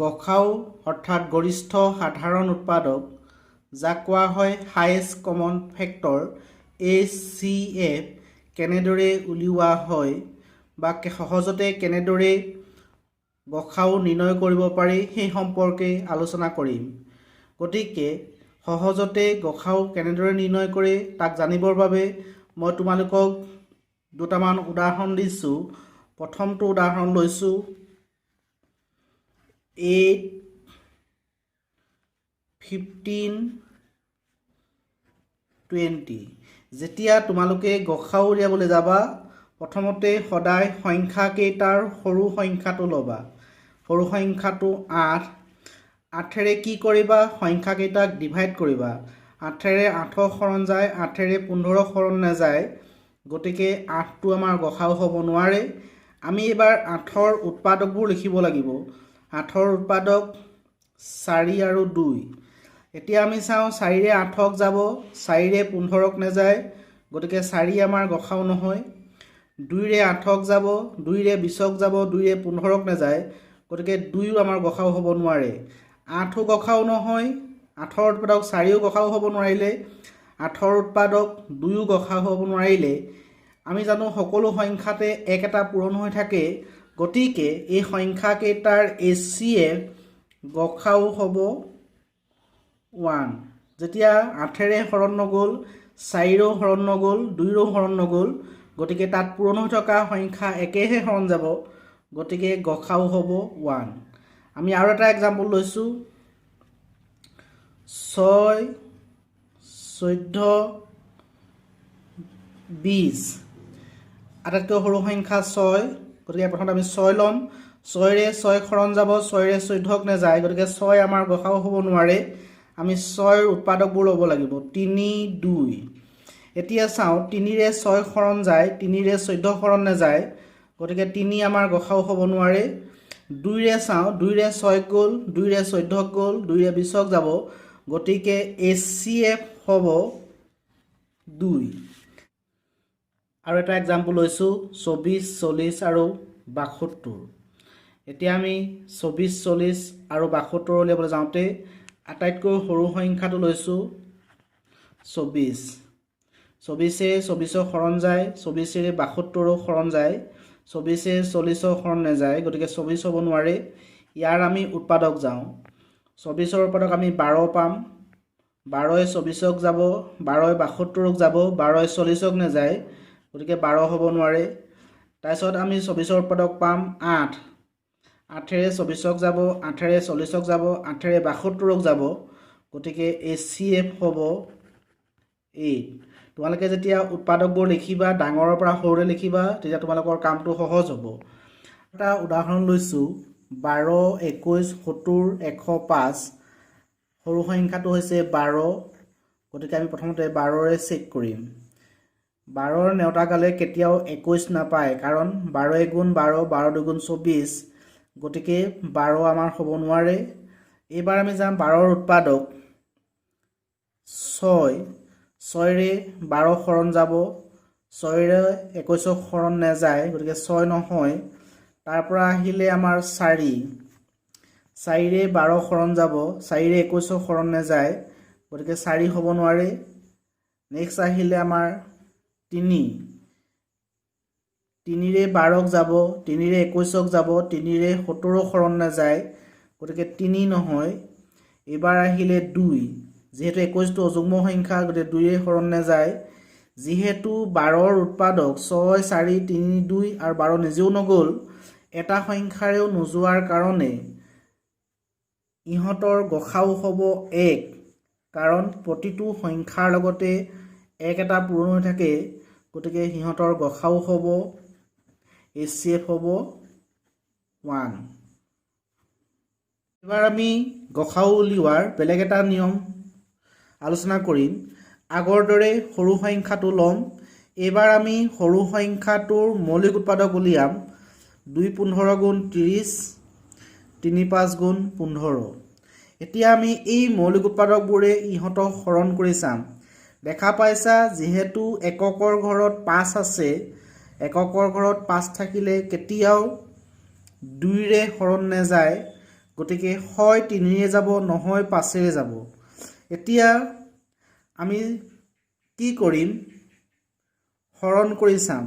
গসাউ অৰ্থাৎ গৰিষ্ঠ সাধাৰণ উৎপাদক যাক কোৱা হয় হাইয়েষ্ট কমন ফেক্টৰ HCF কেনেদৰে উলিওৱা হয় বা সহজতে কেনেদৰে গসাউ নিৰ্ণয় কৰিব পাৰি সেই সম্পৰ্কে আলোচনা কৰিম। গতিকে সহজতে গসাউ কেনেদৰে নিৰ্ণয় কৰে তাক জানিবৰ বাবে মই তোমালোকক দুটামান উদাহৰণ দিছোঁ। প্ৰথমটো উদাহৰণ লৈছোঁ 8, 15, 20। যেতিয়া তোমালোকে গসাউ উলিয়াবলৈ যাবা প্ৰথমতে সদায় সংখ্যা কেইটাৰ সৰু সংখ্যাটো ল'বা। সৰু সংখ্যাটো 8। 8ৰে কি কৰিবা? সংখ্যা কেইটাক ডিভাইড কৰিবা। 8ৰে 8ক হৰণ যায়, 8ৰে 15ক হৰণ নাযায়। গতিকে 8টো আমাৰ গসাউ হ'ব নোৱাৰে। আমি এবাৰ 8ৰ উৎপাদকবোৰ লিখিব লাগিব। 8ৰ উৎপাদক 4 আৰু 2। এতিয়া আমি চাওঁ 4ৰে 8ক যাব, 4ৰে 15ক নাযায়। গতিকে 4 আমাৰ গসাউ নহয়। 2ৰে 8ক যাব, 2ৰে 20ক যাব, 2ৰে 15ক নাযায়। গতিকে 2ও আমাৰ গসাউ হ'ব নোৱাৰে। 8ও গসাউ নহয়। 8ৰ উৎপাদক 4ও গসাউ হ'ব নোৱাৰিলে। 8ৰ উৎপাদক 2ও গসাউ হ'ব নোৱাৰিলে। আমি জানো সকলো সংখ্যাতে এক এটা পূৰণ হৈ থাকে। গতিকে এই সংখ্যা কেইটাৰ HCF গসাউ হ'ব 1। যেতিয়া 8ৰে হৰণ নগ'ল, 4ৰেও হৰণ নগ'ল, 2ৰেও হৰণ নগ'ল। গতিকে তাত পূৰণ হৈ থকা সংখ্যা একেহে হৰণ যাব। গতিকে গসাউ হ'ব 1। আমি আৰু এটা এক্সাম্পল লৈছোঁ 6, 14, 20। আটাইতকৈ সৰু সংখ্যা 6। গতিকে প্ৰথমতে আমি 6 ল'ম। 6ৰে 6ক হৰণ যাব, 6ৰে 14ক নাযায়। গতিকে 6 আমাৰ গসাউ হ'ব নোৱাৰে। আমি 6ৰ উৎপাদকবোৰ ল'ব লাগিব 3, 2। এতিয়া চাওঁ 3ৰে 6ক হৰণ যায়, 3ৰে 14ক হৰণ নাযায়। গতিকে 3 আমাৰ গসাউ হ'ব নোৱাৰে। 2ৰে চাওঁ, 2ৰে 6ক গ'ল, 2ৰে 14ক গ'ল, 2ৰে 20ক যাব। গতিকে HCF হ'ব 2। আৰু এটা এক্সাম্পল লৈছোঁ 24, 40 আৰু 72। এতিয়া আমি 24, 40 আৰু 72 উলিয়াবলৈ যাওঁতে আটাইতকৈ সৰু সংখ্যাটো লৈছোঁ 24। 24ৰে 24ক হৰণ যায়, 24ৰে 72ক হৰণ যায়। 24ৰে 40ক হৰণ নাযায়। গতিকে 24 হ'ব নোৱাৰে। ইয়াৰ আমি উৎপাদক যাওঁ। 24ৰ উৎপাদক আমি 12 পাম। 12ৰে 24ক যাব, 12ৰে 72ক যাব, 12ৰে 40ক নাযায়। গতিকে 12 হ'ব নোৱাৰে। তাৰপিছত আমি 24ৰ উৎপাদক পাম 8। 8ৰে 24ক যাব, 8ৰে 40ক যাব, 8ৰে 72ক যাব। গতিকে HCF হ'ব 8। তোমালোকে যেতিয়া উৎপাদকবোৰ লিখিবা ডাঙৰৰ পৰা সৰুলৈ লিখিবা তেতিয়া তোমালোকৰ কামটো সহজ হ'ব। এটা উদাহৰণ লৈছোঁ 12, 21, 70, 105। সৰু সংখ্যাটো হৈছে 12। গতিকে আমি প্ৰথমতে 12ৰে চেক কৰিম। 12ৰ নেওতা গালে কেতিয়াও 21 নাপায়, কাৰণ 12 গুণ 12, 12 দুগুণ 24। গতিকে 12 আমাৰ হ'ব নোৱাৰে। এইবাৰ আমি যাম 12ৰ উৎপাদক 6। 6ৰে 12ক হৰণ যাব, 6ৰে 21ক হৰণ নাযায়। গতিকে 6 নহয়। তাৰ পৰা আহিলে আমাৰ 4। 4ৰে 12ক হৰণ যাব, 4ৰে 21ক হৰণ নাযায়। গতিকে 4 হ'ব নোৱাৰে। নেক্সট আহিলে আমাৰ 3। 3ৰে 12ক যাব, 3ৰে 21ক যাব, 3ৰে 70ক হৰণ নাযায়। গতিকে 3 নহয়। এইবাৰ আহিলে 2। যিহেতু 21টো অযুগ্ম সংখ্যা গতিকে 2ৰে হৰণ নাযায়। যিহেতু 12ৰ উৎপাদক 6, 4, 3, 2 আৰু 12 নিজেও নগ'ল, এটা সংখ্যাৰেও নোযোৱাৰ কাৰণে ইহঁতৰ গসাউ হ'ব 1। কাৰণ প্ৰতিটো সংখ্যাৰ লগতে এক এটা পূৰণ হৈ থাকে। গতিকে সিহঁতৰ গসাউ হ'ব HCF হ'ব 1। এবাৰ আমি গসাউ উলিওৱাৰ বেলেগ এটা নিয়ম আলোচনা কৰিম। আগৰ দৰে সৰু সংখ্যাটো ল'ম। এইবাৰ আমি সৰু সংখ্যাটোৰ মৌলিক উৎপাদক উলিয়াম 2 15 গুণ 30, 3 5 গুণ 15। এতিয়া আমি এই মৌলিক উৎপাদকবোৰে ইহঁতক হৰণ কৰি চাম। দেখা পাইছা যিহেতু এককৰ ঘৰত 5 আছে, এককৰ ঘৰত 5 থাকিলে কেতিয়াও 2ৰে হৰণ নাযায়। গতিকে হয় 3ৰে যাব নহয় 5ৰে যাব এতিয়া আমি কি কৰিম হৰণ কৰি চাম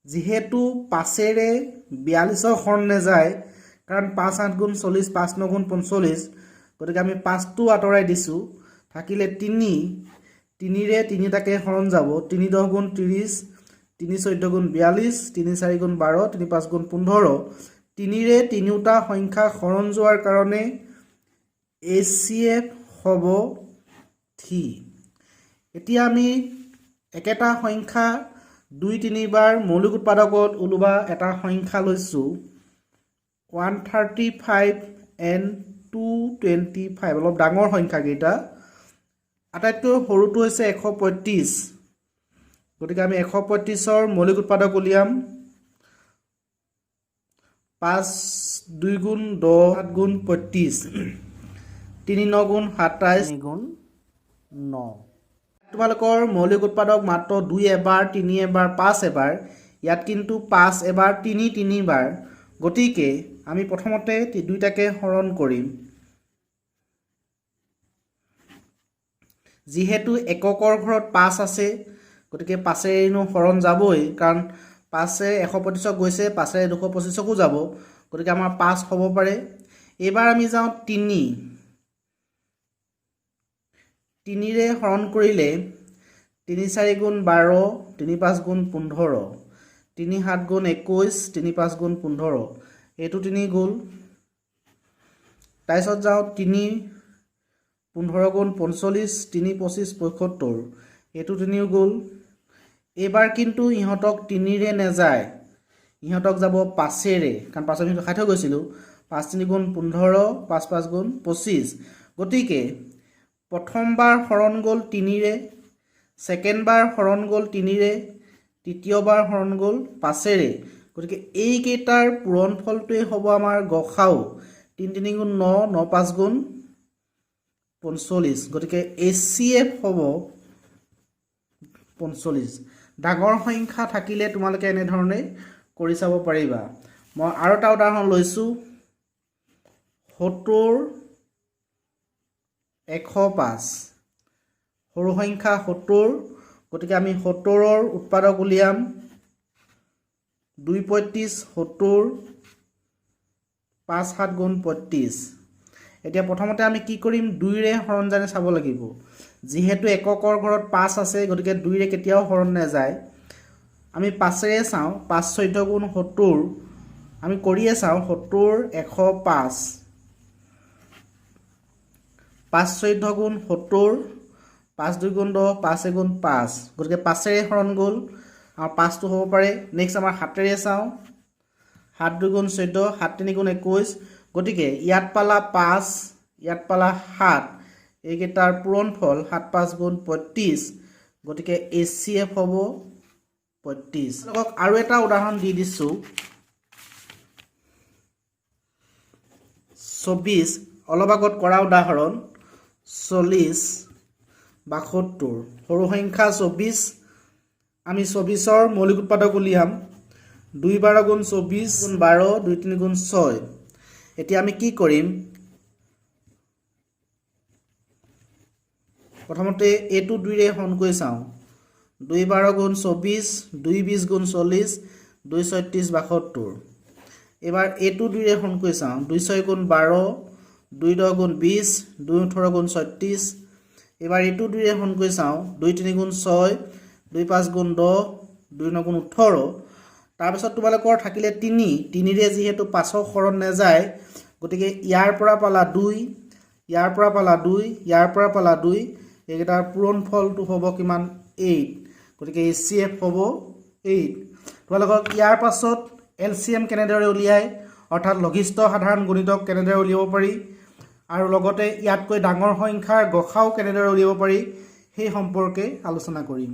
যিহেতু 5ৰে 42ৰ হৰণ নাযায় কাৰণ 5 8 গুণ 40 5 9 গুণ 45 গতিকে আমি 5টো আঁতৰাই দিছো থাকিলে 3 3ৰে 3টাকে হৰণ যাব 3 10 গুণ 30 3 14 গুণ 42 3 4 গুণ 12 3 5 গুণ 15 3ৰে 3টা সংখ্যা হৰণ যোৱাৰ কাৰণে HCF হ'ব 3 এতিয়া আমি একেটা সংখ্যা 2 3 বাৰ মৌলিক উৎপাদকত ওলোৱা এটা সংখ্যা লৈছো 135 and 225 অলপ ডাঙৰ সংখ্যা কেইটা আটাইতকৈ সৰুটো হৈছে 135 গতিকে আমি 135ৰ মৌলিক উৎপাদক উলিয়াম 5 2 গুণ 10 7 গুণ 35 3 9 গুণ 27 গুণ 9 তোমালোকৰ মৌলিক উৎপাদক মাত্ৰ 2 এবাৰ 3 এবাৰ 5 এবাৰ ইয়াত কিন্তু 5 এবাৰ 3 3 বাৰ গতিকে আমি প্ৰথমতে দুইটাকে হৰণ কৰিম যিহেতু এককৰ ঘৰত 5 আছে গতিকে 5ৰেনো হৰণ যাবই কাৰণ 5এ 125ক গৈছে 5এ 225কো যাব গতিকে আমাৰ 5 হ'ব পাৰে এবাৰ আমি যাওঁ 3 3ৰে হৰণ কৰিলে 3 4 গুণ 12 3 5 গুণ 15 3 7 গুণ 21 3 5 গুণ 15 এইটো 3 গ'ল তাৰপিছত যাওঁ 3 15 গুণ 45 3 25 75 এইটো 3 গ'ল এবাৰ কিন্তু ইহঁতক 3ৰে নেযায় ইহঁতক যাব 5ৰে কাৰণ 5 আমি খাই থৈ গৈছিলোঁ 5 3 গুণ 15 5 5 গুণ 25 গতিকে প্ৰথমবাৰ হৰণ গ'ল 3ৰে সেকেন্ডবাৰ হৰণ গ'ল 3ৰে তৃতীয়বাৰ হৰণ গ'ল 5ৰে গতিকে এই কেইটাৰ পূৰণফলটোৱে হ'ব আমাৰ গসাউ 3 3 গুণ 9 9 5 গুণ 45 গতিকে HCF হ'ব 45 ডাঙৰ সংখ্যা থাকিলে তোমালোকে এনে ধৰণে কৰি চাব পাৰিবা মই আৰু এটা উদাহৰণ লৈছো 70 105 সৰু সংখ্যা 70 গতিকে আমি 70ৰ উৎপাদক উলিয়াম 2 35 70 5 7 গুণ 35 এতিয়া প্ৰথমতে আমি কি কৰিম 2ৰে হৰণ জানে চাব লাগিব যিহেতু এককৰ ঘৰত 5 আছে গতিকে 2ৰে কেতিয়াও হৰণ নাযায় আমি 5ৰে চাওঁ 5 14 গুণ 70 আমি কৰিয়ে চাওঁ 70 105 5 14 গুণ 70 5 2 গুণ 10 5 1 গুণ 5 গতিকে 5ৰে হৰণ গ'ল আৰু 5টো হ'ব পাৰে নেক্সট আমাৰ 7ৰে চাওঁ 7 2 গুণ 14 7 3 গুণ 21 গতিকে ইয়াত পালা 5 ইয়াত পালা 7 এইকেইটাৰ পূৰণফল 7 5 গুণ 35 গতিকে HCF হ'ব 35 লগক আৰু এটা উদাহৰণ দি দিছো 24 অলপ আগত কৰা উদাহৰণ 40 72 সৰু সংখ্যা 24 আমি 24ৰ মৌলিক উৎপাদক উলিয়াম 2 12 গুণ 24 গুণ 12 2 3 গুণ 6 এতিয়া আমি কি কৰিম প্ৰথমতে এটো 2ৰে হৰণ কৰি চাওঁ 2 12 গুণ 24 2 20 গুণ 40 2 36 72 এবাৰ এটো 2ৰে হৰণ কৰি চাওঁ 2 6 গুণ 12 2 10 গুণ 20 2 18 গুণ 36 এবাৰ এটো 2ৰে হৰণ কৰি চাওঁ 2 3 গুণ 6 2 5 গুণ 10 2 9 গুণ 18 তাৰপিছত তোমালোকৰ থাকিলে 3ৰে যিহেতু 5ৰ হৰণ নাযায় গতিকে ইয়াৰ পৰা পালা 2 ইয়াৰ পৰা পালা 2 ইয়াৰ পৰা পালা 2 এইকেইটাৰ পূৰণফলটো হ'ব কিমান 8 গতিকে HCF হ'ব 8 তোমালোকক ইয়াৰ পাছত LCM কেনেদৰে উলিয়াই অৰ্থাৎ লঘিষ্ঠ সাধাৰণ গুণিতক কেনেদৰে উলিয়াব পাৰি আৰু লগতে ইয়াতকৈ ডাঙৰ সংখ্যাৰ গসাউ কেনেদৰে উলিয়াব পাৰি সেই সম্পৰ্কে আলোচনা কৰিম